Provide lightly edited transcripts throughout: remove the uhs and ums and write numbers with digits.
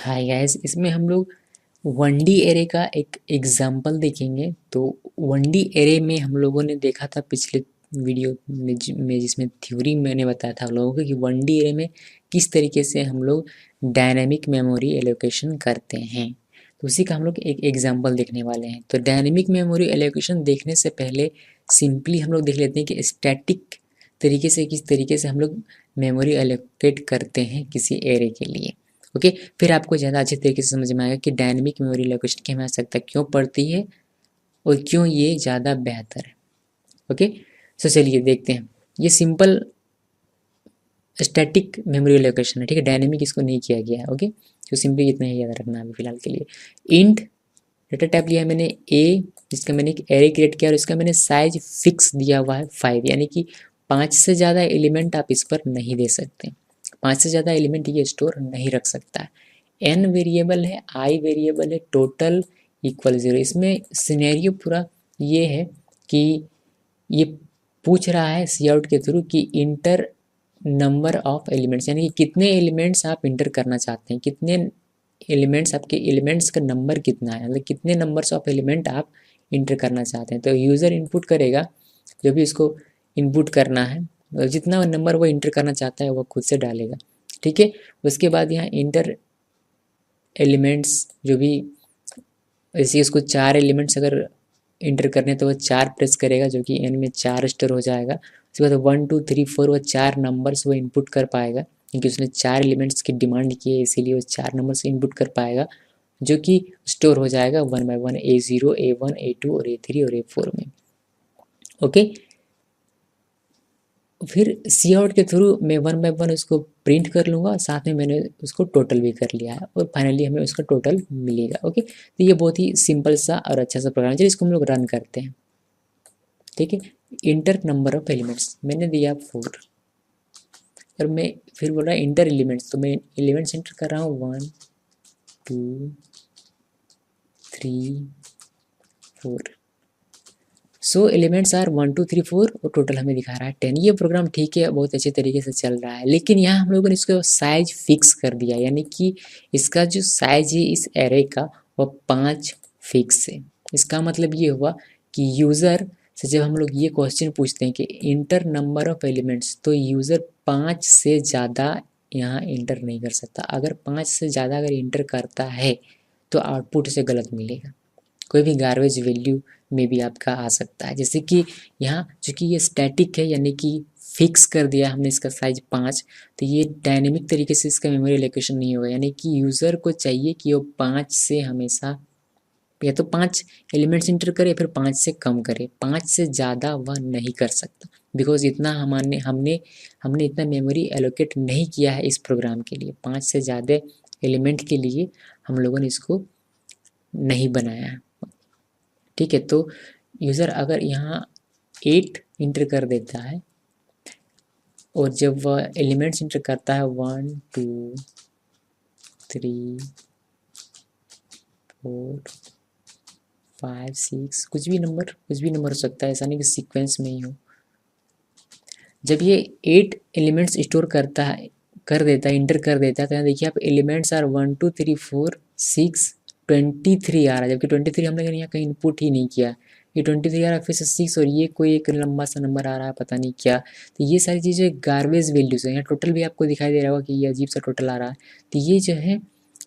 Hi guys, इसमें हम लोग 1D एरे का एक एग्जांपल देखेंगे। तो 1D एरे में हम लोगों ने देखा था पिछले वीडियो में जिसमें थ्योरी मैंने बताया था आप लोगों को कि 1D एरे में किस तरीके से हम लोग डायनेमिक मेमोरी एलोकेशन करते हैं। तो उसी का हम लोग एक एग्जांपल देखने वाले हैं। तो डायनेमिक मेमोरी एलोकेशन देखने से पहले सिंपली हम लोग देख लेते हैं कि स्टैटिक तरीके से किस तरीके से हम लोग मेमोरी एलोकेट करते हैं किसी एरे के लिए। ओके, फिर आपको ज़्यादा अच्छे तरीके से समझ में आएगा कि डायनेमिक मेमोरी लोकेशन की हमें आवश्यकता क्यों पड़ती है और क्यों ये ज़्यादा बेहतर है। ओके, सो चलिए देखते हैं। ये सिंपल स्टैटिक मेमोरी लोकेशन है, ठीक है। डायनेमिक इसको नहीं किया गया है। ओके, तो सिंपली इतना ही याद रखना है अभी फिलहाल के लिए। इंट डेटा टाइप लिया है मैंने ए, जिसका मैंने एक एरे क्रिएट किया और इसका मैंने साइज फिक्स दिया हुआ है 5, यानी कि 5 से ज़्यादा एलिमेंट आप इस पर नहीं दे सकते। 5 से ज़्यादा एलिमेंट ये स्टोर नहीं रख सकता है। एन वेरिएबल है, आई वेरिएबल है, टोटल इक्वल 0। इसमें सिनेरियो पूरा ये है कि ये पूछ रहा है सी आउट के थ्रू कि इंटर नंबर ऑफ एलिमेंट्स, यानी कि कितने एलिमेंट्स आप इंटर करना चाहते हैं, कितने एलिमेंट्स, आपके एलिमेंट्स का नंबर कितना है, मतलब कितने नंबर्स ऑफ एलिमेंट आप इंटर करना चाहते हैं। तो यूज़र इनपुट करेगा जो भी इसको इनपुट करना है, जितना नंबर वो इंटर करना चाहता है वो खुद से डालेगा, ठीक है। उसके बाद यहाँ इंटर एलिमेंट्स जो भी, ऐसे इसको 4 एलिमेंट्स अगर इंटर करने तो वो 4 प्रेस करेगा, जो कि एन में 4 स्टोर हो जाएगा। उसके बाद 1 2 3 4 वो 4 नंबर्स वो इनपुट कर पाएगा, क्योंकि उसने 4 एलिमेंट्स की डिमांड की है, इसीलिए वो 4 नंबर्स इनपुट कर पाएगा, जो कि स्टोर हो जाएगा 1 बाय 1 A0 A1 A2 और A3 और A4 में। ओके, फिर सी आउट के थ्रू मैं 1 बाय 1 उसको प्रिंट कर लूँगा, साथ में मैंने उसको टोटल भी कर लिया है और फाइनली हमें उसका टोटल मिलेगा। ओके, तो ये बहुत ही सिंपल सा और अच्छा सा प्रोग्राम है। चलिए इसको हम लोग रन करते हैं, ठीक है। इंटर नंबर ऑफ एलिमेंट्स मैंने दिया 4 और मैं फिर बोल रहा है इंटर एलिमेंट्स, तो मैं एलिमेंट्स एंटर कर रहा हूँ 1 2 3 4। सो एलिमेंट्स आर 1 2 3 4 और टोटल हमें दिखा रहा है 10। ये प्रोग्राम ठीक है, बहुत अच्छे तरीके से चल रहा है, लेकिन यहाँ हम लोगों ने इसको साइज फिक्स कर दिया, यानी कि इसका जो साइज है इस एरे का वो 5 फिक्स है। इसका मतलब ये हुआ कि यूज़र से जब हम लोग ये क्वेश्चन पूछते हैं कि इंटर नंबर ऑफ एलिमेंट्स, तो यूज़र 5 से ज़्यादा यहाँ इंटर नहीं कर सकता। अगर 5 से ज़्यादा अगर इंटर करता है तो आउटपुट से गलत मिलेगा, कोई भी गार्बेज वैल्यू में भी आपका आ सकता है। जैसे कि यहाँ चूँकि ये स्टैटिक है, यानी कि फिक्स कर दिया हमने इसका साइज 5, तो ये डायनेमिक तरीके से इसका मेमोरी एलोकेशन नहीं होगा, यानी कि यूज़र को चाहिए कि वो 5 से हमेशा या तो 5 एलिमेंट्स इंटर करे या फिर 5 से कम करे, 5 से ज़्यादा वह नहीं कर सकता, बिकॉज इतना हमने हमने हमने इतना मेमोरी एलोकेट नहीं किया है इस प्रोग्राम के लिए। 5 से ज़्यादा एलिमेंट के लिए हम लोगों ने इसको नहीं बनाया है, ठीक है। तो यूज़र अगर यहाँ 8 इंटर कर देता है और जब वह एलिमेंट्स इंटर करता है 1 2 3 4 5 6, कुछ भी नंबर हो सकता है, ऐसा नहीं कि सीक्वेंस में ही हो। जब ये 8 एलिमेंट्स स्टोर करता है, कर देता है, इंटर कर देता है, तो यहाँ देखिए आप एलिमेंट्स आर 1 2 3 4 6 23 आ रहा है, जबकि 23 हम लोगों ने यहाँ कहीं इनपुट ही नहीं किया। ये 23 आ रहा है, फिर से 6 और ये कोई एक लंबा सा नंबर आ रहा है, पता नहीं क्या। तो ये सारी चीज़ें गार्बेज वैल्यूज है। यहाँ टोटल भी आपको दिखाई दे रहा होगा कि ये अजीब सा टोटल आ रहा है, तो ये जो है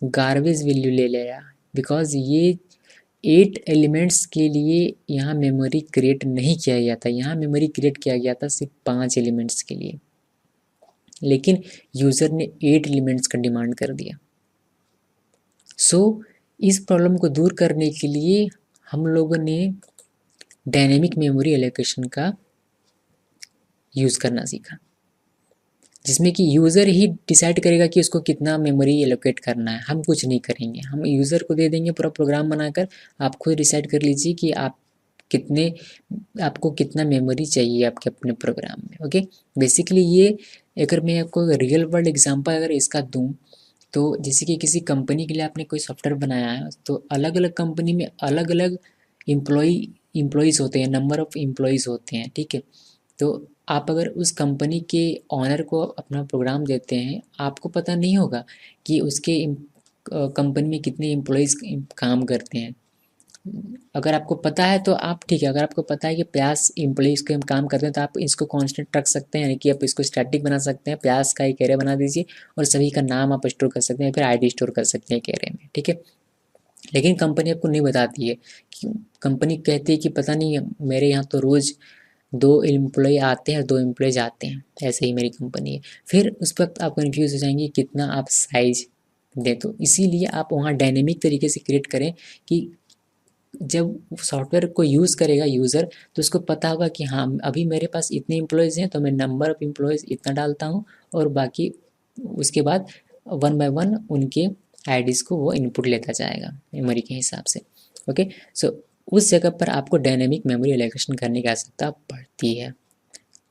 गार्बेज वैल्यू ले रहा है, बिकॉज ये 8 एलिमेंट्स के लिए यहाँ मेमोरी क्रिएट नहीं किया गया था। यहाँ मेमोरी क्रिएट किया गया था सिर्फ 5 एलिमेंट्स के लिए, लेकिन यूज़र ने 8 एलिमेंट्स का डिमांड कर दिया। सो इस प्रॉब्लम को दूर करने के लिए हम लोगों ने डायनेमिक मेमोरी एलोकेशन का यूज़ करना सीखा, जिसमें कि यूज़र ही डिसाइड करेगा कि उसको कितना मेमोरी एलोकेट करना है। हम कुछ नहीं करेंगे, हम यूज़र को दे देंगे पूरा प्रोग्राम बनाकर, आप खुद डिसाइड कर लीजिए कि कितने आपको कितना मेमोरी चाहिए आपके अपने प्रोग्राम में। ओके, बेसिकली ये अगर मैं आपको रियल वर्ल्ड एग्जांपल अगर इसका दूं, तो जैसे कि किसी कंपनी के लिए आपने कोई सॉफ्टवेयर बनाया है, तो अलग अलग कंपनी में अलग अलग एम्प्लॉयज़ होते हैं, नंबर ऑफ़ एम्प्लॉयज़ होते हैं, ठीक है। तो आप अगर उस कंपनी के ऑनर को अपना प्रोग्राम देते हैं, आपको पता नहीं होगा कि उसके कंपनी में कितने एम्प्लॉयज़ काम करते हैं। अगर आपको पता है तो आप ठीक है, अगर आपको पता है कि 50 एम्प्लॉयज़ के हम काम करते हैं तो आप इसको कांस्टेंट रख सकते हैं, यानी कि आप इसको स्टैटिक बना सकते हैं। 50 का एक एरे बना दीजिए और सभी का नाम आप स्टोर कर सकते हैं, फिर आईडी स्टोर कर सकते हैं एक एरे में, ठीक है। लेकिन कंपनी आपको नहीं बताती है कि, कंपनी कहती है कि पता नहीं मेरे यहाँ तो रोज़ 2 एम्प्लॉय आते हैं और 2 एम्प्लॉय जाते हैं, ऐसे ही मेरी कंपनी है। फिर उस वक्त आप कन्फ्यूज़ हो जाएंगे कितना आप साइज दें। तो इसीलिए आप वहाँ डायनेमिक तरीके से क्रिएट करें कि जब सॉफ्टवेयर को यूज़ करेगा यूज़र, तो उसको पता होगा कि हाँ अभी मेरे पास इतने एम्प्लॉयज़ हैं तो मैं नंबर ऑफ़ एम्प्लॉयज़ इतना डालता हूँ, और बाकी उसके बाद 1 बाय 1 उनके आईडीज़ को वो इनपुट लेता जाएगा मेमोरी के हिसाब से। ओके, सो उस जगह पर आपको डायनेमिक मेमोरी एलोकेशन करने की आवश्यकता पड़ती है।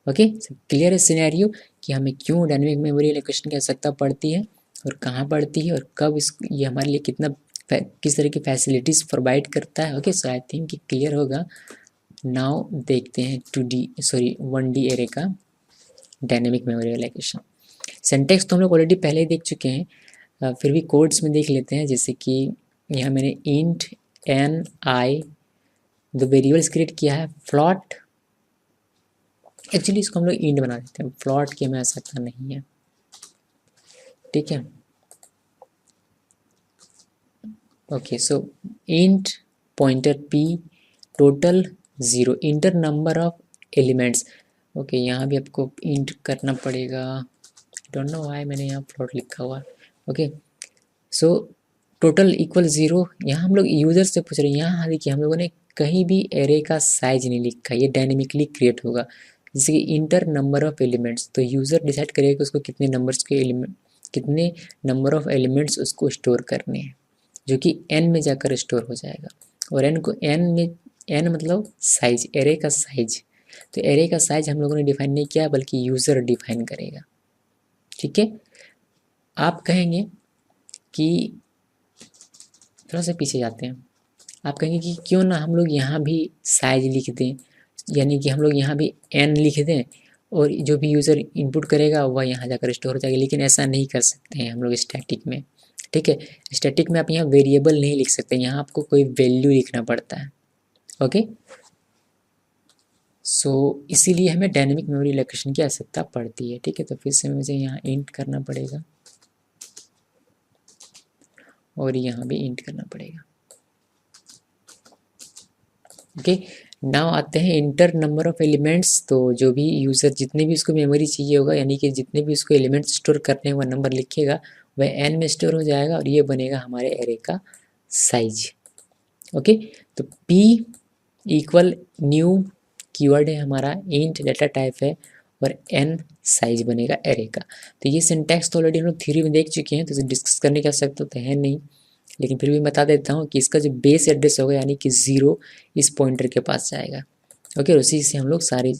ओके, क्लियर है सिनेरियो कि हमें क्यों डायनेमिक मेमोरी एलोकेशन की आवश्यकता पड़ती है और कहाँ पड़ती है और कब ये हमारे लिए किस तरह की फैसिलिटीज़ प्रोवाइड करता है। ओके, सो आई थिंक कि क्लियर होगा। नाउ देखते हैं 1D एरे का डायनेमिक मेमोरी एलोकेशन। सिंटैक्स तो हम लोग ऑलरेडी पहले ही देख चुके हैं, फिर भी कोड्स में देख लेते हैं। जैसे कि यहाँ मैंने इंट एन आई दो वेरिएबल्स क्रिएट किया है। फ्लॉट, एक्चुअली इसको हम लोग इंट बना देते हैं, फ्लॉट की हमें आवश्यकता नहीं है, ठीक है। Okay, so int pointer P total 0 inter number of elements. Okay, यहाँ भी आपको इंट करना पड़ेगा, डोंट नो व्हाई मैंने यहाँ फ्लोट लिखा हुआ। Okay, so total equal 0। यहाँ हम लोग यूज़र से पूछ रहे हैं। यहाँ देखिए हम लोगों ने कहीं भी एरे का साइज नहीं लिखा, ये डायनेमिकली क्रिएट होगा। जैसे कि इंटर नंबर ऑफ एलिमेंट्स, तो यूज़र डिसाइड करेगा कि उसको कितने नंबर ऑफ एलिमेंट्स उसको स्टोर करने हैं, जो कि n में जाकर स्टोर हो जाएगा। और n मतलब साइज, एरे का साइज। तो एरे का साइज हम लोगों ने डिफाइन नहीं किया, बल्कि यूज़र डिफाइन करेगा, ठीक है। आप कहेंगे कि थोड़ा सा पीछे जाते हैं, आप कहेंगे कि क्यों ना हम लोग यहाँ भी साइज लिख दें, यानी कि हम लोग यहाँ भी n लिख दें और जो भी यूज़र इनपुट करेगा वह यहाँ जाकर स्टोर हो जाएगा। लेकिन ऐसा नहीं कर सकते हैं हम लोग स्टैटिक में, ठीक है। स्टैटिक में आप यहाँ वेरिएबल नहीं लिख सकते, यहाँ आपको कोई वैल्यू लिखना पड़ता है। ओके, सो इसीलिए हमें डायनेमिक मेमोरी एलोकेशन की आवश्यकता पड़ती है, ठीक है। तो फिर से मुझे यहाँ इंट करना पड़ेगा और यहाँ भी इंट करना पड़ेगा। ओके, नाउ आते हैं इंटर नंबर ऑफ एलिमेंट्स। तो जो भी यूज़र जितने भी उसको मेमोरी चाहिए होगा, यानी कि जितने भी उसको एलिमेंट्स स्टोर करने हैं वह नंबर लिखेगा, वह n में स्टोर हो जाएगा और ये बनेगा हमारे एरे का साइज। ओके, तो p इक्वल न्यू कीवर्ड है हमारा, इंट डाटा टाइप है और n साइज बनेगा एरे का। तो ये सिंटैक्स तो ऑलरेडी हम लोग थ्योरी में देख चुके हैं, तो इसे डिस्कस करने की आवश्यकता तो है नहीं, लेकिन फिर भी बता देता हूँ कि इसका जो बेस एड्रेस होगा, यानी कि 0 इस पॉइंटर के पास जाएगा। ओके, उसी से हम लोग सारी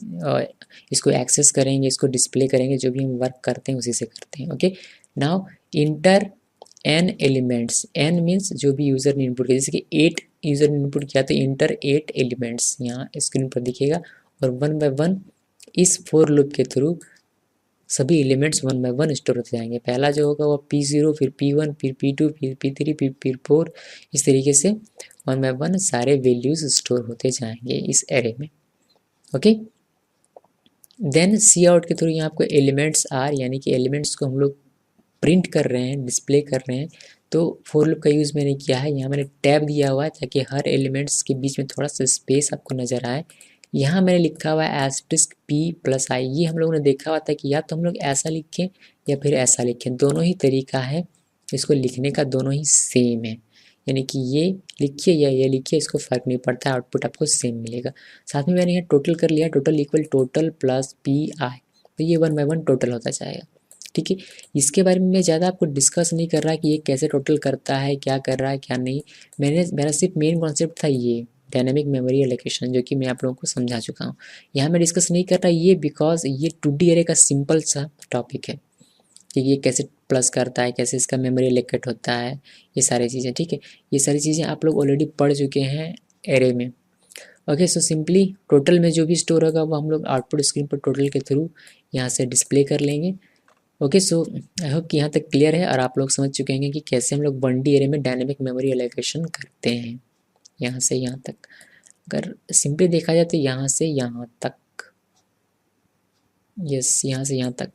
इसको एक्सेस करेंगे, इसको डिस्प्ले करेंगे, जो भी हम वर्क करते हैं उसी से करते हैं। Okay, now inter n elements, n means जो भी यूज़र ने इनपुट किया, जैसे कि 8 यूज़र ने इनपुट किया तो इंटर 8 एलिमेंट्स यहाँ स्क्रीन पर दिखेगा, और 1 बाय 1 इस फोर लूप के थ्रू सभी एलिमेंट्स 1 बाय 1 स्टोर होते जाएंगे। पहला जो होगा वो P0, फिर P1, फिर P2, फिर P3, फिर P4, इस तरीके से 1 बाय 1 सारे वैल्यूज स्टोर होते जाएंगे इस एरे में। ओके, देन सी आउट के थ्रू यहाँ आपको एलिमेंट्स आर, यानी कि एलिमेंट्स को हम लोग प्रिंट कर रहे हैं, डिस्प्ले कर रहे हैं, तो फोर लूप का यूज़ मैंने किया है। यहाँ मैंने टैब दिया हुआ है ताकि हर एलिमेंट्स के बीच में थोड़ा सा स्पेस आपको नज़र आए। यहाँ मैंने लिखा हुआ है एस्ट्रिस्क P+i। ये हम लोगों ने देखा हुआ था कि या तो हम लोग ऐसा लिखें या फिर ऐसा लिखें, दोनों ही तरीका है इसको लिखने का, दोनों ही सेम है। यानी कि ये लिखिए या ये लिखिए, इसको फ़र्क नहीं पड़ता, आउटपुट आपको सेम मिलेगा। साथ में मैंने यहाँ टोटल कर लिया, total equal total plus PI, तो ये 1 बाय 1 टोटल होता जाएगा, ठीक है। इसके बारे में मैं ज़्यादा आपको डिस्कस नहीं कर रहा कि ये कैसे टोटल करता है, क्या कर रहा है क्या नहीं। मेरा सिर्फ मेन कॉन्सेप्ट था ये डायनेमिक मेमोरी एलोकेशन, जो कि मैं आप लोगों को समझा चुका हूँ। यहाँ मैं डिस्कस नहीं कर रहा ये बिकॉज ये 2D एरे का सिंपल सा टॉपिक है कि ये कैसे प्लस करता है, कैसे इसका मेमोरी एलोकेट होता है, ये सारी चीज़ें, ठीक है। ये सारी चीज़ें आप लोग ऑलरेडी पढ़ चुके हैं एरे में। ओके, सो सिंपली टोटल में जो भी स्टोर होगा वो हम लोग आउटपुट स्क्रीन पर टोटल के थ्रू यहाँ से डिस्प्ले कर लेंगे। ओके, सो आई होप कि यहाँ तक क्लियर है और आप लोग समझ चुके होंगे कि कैसे हम लोग 1D एरे में डायनेमिक मेमोरी एलोकेशन करते हैं। यहाँ से यहाँ तक अगर सिंपली देखा जाए तो यहाँ से यहाँ तक, यस यहाँ से यहाँ तक,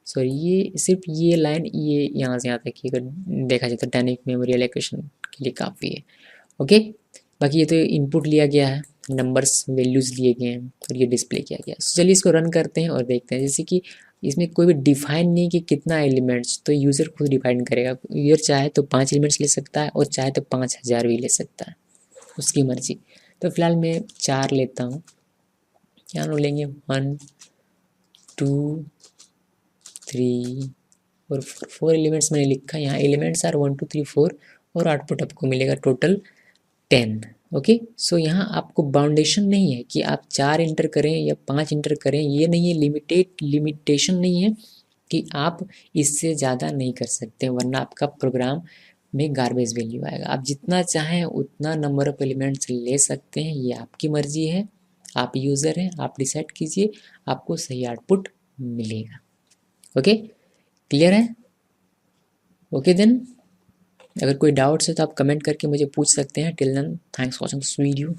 सॉरी ये सिर्फ ये लाइन ये यहाँ से यहाँ तक ही अगर देखा जाए तो डायनेमिक मेमोरी एलोकेशन के लिए काफ़ी है। ओके, बाकी ये तो इनपुट लिया गया है, नंबर्स वैल्यूज़ लिए गए हैं और ये डिस्प्ले किया गया है। So, चलिए इसको रन करते हैं और देखते हैं। जैसे कि इसमें कोई भी डिफाइन नहीं कि कितना एलिमेंट्स, तो यूज़र खुद डिफाइन करेगा। यूज़र चाहे तो 5 एलिमेंट्स ले सकता है और चाहे तो 5000 भी ले सकता है, उसकी मर्जी। तो फिलहाल मैं 4 लेता हूँ। क्या लोग लेंगे 1 2 3 और 4 एलिमेंट्स मैंने लिखा यहाँ। एलिमेंट्स आर 1 2 3 4 और आउटपुट आपको मिलेगा टोटल 10। ओके, सो यहाँ आपको बाउंडेशन नहीं है कि आप 4 इंटर करें या 5 इंटर करें, ये नहीं है, लिमिटेशन नहीं है कि आप इससे ज़्यादा नहीं कर सकते, वरना आपका प्रोग्राम में गार्बेज वैल्यू आएगा। आप जितना चाहें उतना नंबर ऑफ एलिमेंट्स ले सकते हैं, ये आपकी मर्जी है, आप यूज़र हैं, आप डिसाइड कीजिए, आपको सही आउटपुट मिलेगा। ओके, क्लियर है? ओके देन, अगर कोई डाउट्स है तो आप कमेंट करके मुझे पूछ सकते हैं। Till then, thanks for watching this video.